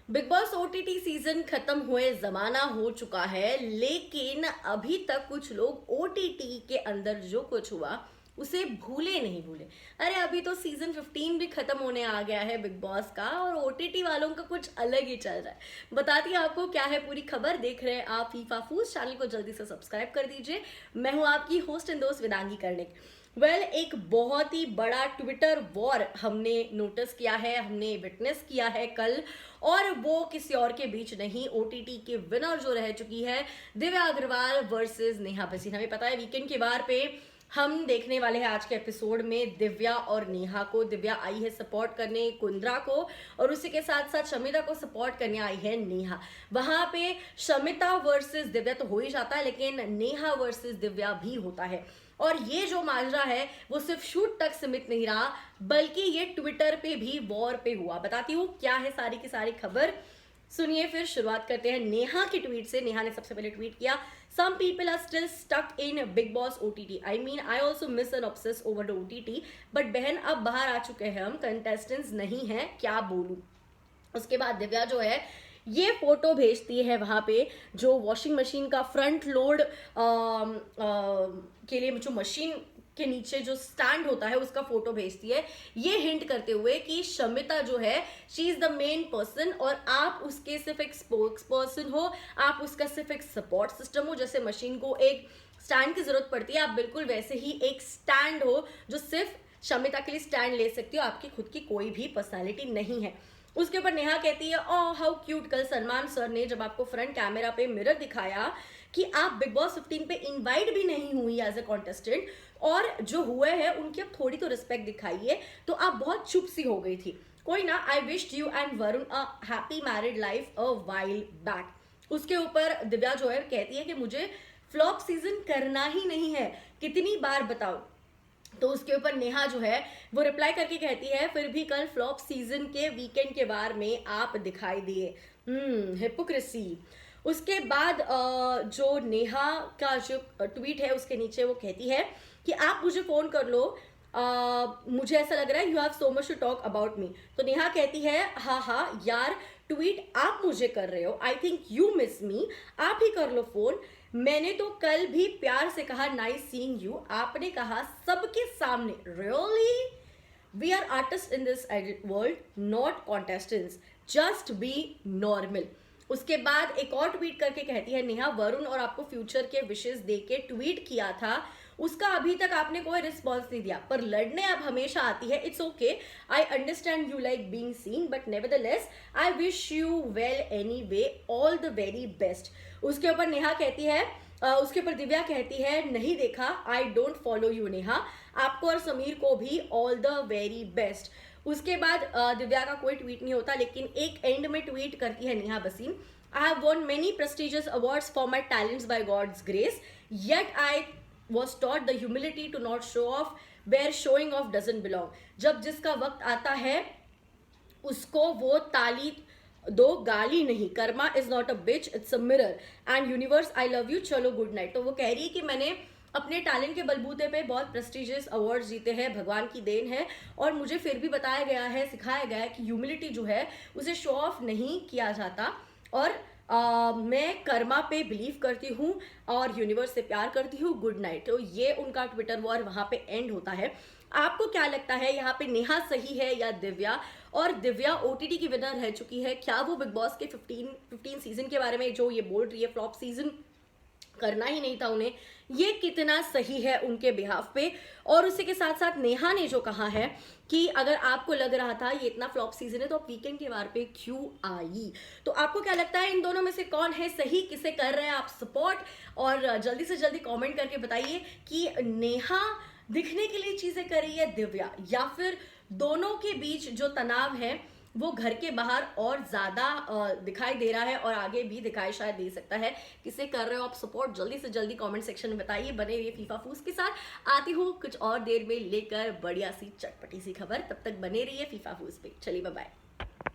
Big Boss OTT season खत्म हुए जमाना हो चुका है, लेकिन अभी तक कुछ लोग ओटीटी के अंदर जो कुछ हुआ उसे भूले नहीं भूले। अरे अभी तो सीजन 15 भी खत्म होने आ गया है बिग बॉस का, और ओटीटी वालों का कुछ अलग ही चल रहा है। बताती हूँ आपको क्या है पूरी खबर। देख रहे हैं आप फीफा फूस, चैनल को जल्दी से सब्सक्राइब कर दीजिए। मैं हूँ आपकी होस्ट एंड दोस्त वेदांगी कर्णिक। एक बहुत ही बड़ा ट्विटर वॉर हमने नोटिस किया है, हमने विटनेस किया है कल। और वो किसी और के बीच नहीं, ओटीटी के विनर जो रह चुकी है दिव्या अग्रवाल वर्सेस नेहा भसीन। हमें पता है वीकेंड के बार पे हम देखने वाले हैं आज के एपिसोड में दिव्या और नेहा को। दिव्या आई है सपोर्ट करने कुंद्रा को, और उसी के साथ साथ शमिता को सपोर्ट करने आई है नेहा। वहां पे शमिता वर्सेस दिव्या तो हो ही जाता है, लेकिन नेहा वर्सेस दिव्या भी होता है। और ये जो माजरा है वो सिर्फ शूट तक सीमित नहीं रहा, बल्कि ये ट्विटर पे भी वॉर पे हुआ। बताती हूँ क्या है सारी की सारी खबर, सुनिए। फिर शुरुआत करते हैं नेहा की ट्वीट से। नेहा ने सबसे पहले ट्वीट किया, some people are still stuck in Bigg Boss OTT, I mean I also miss and obsess over the OTT, but बहन अब बाहर आ चुके हैं हम, कंटेस्टेंट्स नहीं है, क्या बोलूं। उसके बाद दिव्या जो है ये फोटो भेजती है वहां पे, जो वॉशिंग मशीन का फ्रंट लोड के लिए जो मशीन के नीचे जो स्टैंड होता है उसका फोटो भेजती है, ये हिंट करते हुए कि शमिता जो है she is the main person, और आप उसके सिर्फ एक स्पोक्स पर्सन हो, आप उसका सिर्फ एक सपोर्ट सिस्टम हो। जैसे मशीन को एक स्टैंड की जरूरत पड़ती है, आप बिल्कुल वैसे ही एक स्टैंड हो जो सिर्फ शमिता के लिए स्टैंड ले सकती हो, आपकी खुद की कोई भी पर्सनैलिटी नहीं है। उसके ऊपर नेहा कहती है, ओह हाउ क्यूट, कल सलमान सर ने जब आपको फ्रंट कैमरा पे मिरर दिखाया कि आप बिग बॉस 15 पे इनवाइट भी नहीं हुई एज ए कॉन्टेस्टेंट, और जो हुए हैं उनकी अब थोड़ी तो रिस्पेक्ट दिखाइए, तो आप बहुत चुप सी हो गई थी। कोई ना, आई wished you and Varun a happy married life a while back. उसके ऊपर दिव्या जो है कहती है कि मुझे फ्लॉप सीजन करना ही नहीं है, कितनी बार बताओ। तो उसके ऊपर नेहा जो है वो रिप्लाई करके कहती है, फिर भी कल फ्लॉप सीजन के वीकेंड के बार में आप दिखाई दिए, हिपोक्रेसी। उसके बाद जो नेहा का जो ट्वीट है उसके नीचे वो कहती है कि आप मुझे फोन कर लो, मुझे ऐसा लग रहा है you have so much to talk about me. तो नेहा कहती है, हाँ हाँ यार, ट्वीट आप मुझे कर रहे हो, आई थिंक यू मिस मी, आप ही कर लो फोन। मैंने तो कल भी प्यार से कहा नाइस सीइंग यू, आपने कहा सबके सामने, really we are artist in this world, not contestants, just be normal. उसके बाद एक और ट्वीट करके कहती है नेहा, वरुण और आपको फ्यूचर के विशेष दे के ट्वीट किया था, उसका अभी तक आपने कोई रिस्पॉन्स नहीं दिया, पर लड़ने अब हमेशा आती है, it's okay, I understand you like being seen, but nevertheless I wish you well any way, all the very best. उसके ऊपर नेहा कहती है, उसके ऊपर दिव्या कहती है, नहीं देखा, I don't follow you Neha, आपको और समीर को भी ऑल द वेरी बेस्ट। उसके बाद दिव्या का कोई ट्वीट नहीं होता, लेकिन एक एंड में ट्वीट करती है Neha Bhasin, I have won many prestigious awards for my talents by God's grace, yet I was taught the humility to not show off where showing off doesn't belong। जब जिसका वक्त आता है उसको वो ताली दो, गाली नहीं। Karma is not a bitch, it's a mirror, and universe I love you, चलो गुड नाइट। तो वो कह रही है कि मैंने अपने टैलेंट के बलबूते पे बहुत प्रेस्टिजियस अवार्ड जीते हैं, भगवान की देन है, और मुझे फिर भी बताया गया है, सिखाया गया है कि ह्यूमिलिटी जो है उसे शो ऑफ नहीं किया जाता, और मैं कर्मा पे बिलीव करती हूँ और यूनिवर्स से प्यार करती हूँ, गुड नाइट। तो ये उनका ट्विटर वॉर वहां पे एंड होता है। आपको क्या लगता है यहाँ पे नेहा सही है या दिव्या? और दिव्या ओटीटी की विनर रह चुकी है, क्या वो बिग बॉस के 15 सीजन के बारे में जो ये बोल रही है फ्लॉप सीजन करना ही नहीं था उन्हें, ये कितना सही है उनके बिहाफ पे? और उसी के साथ साथ नेहा ने जो कहा है कि अगर आपको लग रहा था ये इतना फ्लॉप सीजन है तो आप वीकेंड के वार पे क्यों आई? तो आपको क्या लगता है इन दोनों में से कौन है सही, किसे कर रहे हैं आप सपोर्ट? और जल्दी से जल्दी कमेंट करके बताइए कि नेहा दिखने के लिए चीजें कर रही है दिव्या, या फिर दोनों के बीच जो तनाव है वो घर के बाहर और ज्यादा दिखाई दे रहा है, और आगे भी दिखाई शायद दे सकता है। किसे कर रहे हो आप सपोर्ट? जल्दी से जल्दी कमेंट सेक्शन में बताइए। बने रहिए फीफा फूस के साथ, आती हूँ कुछ और देर में लेकर बढ़िया सी चटपटी सी खबर, तब तक बने रहिए फीफा फूस पे। चलिए बाय बाय।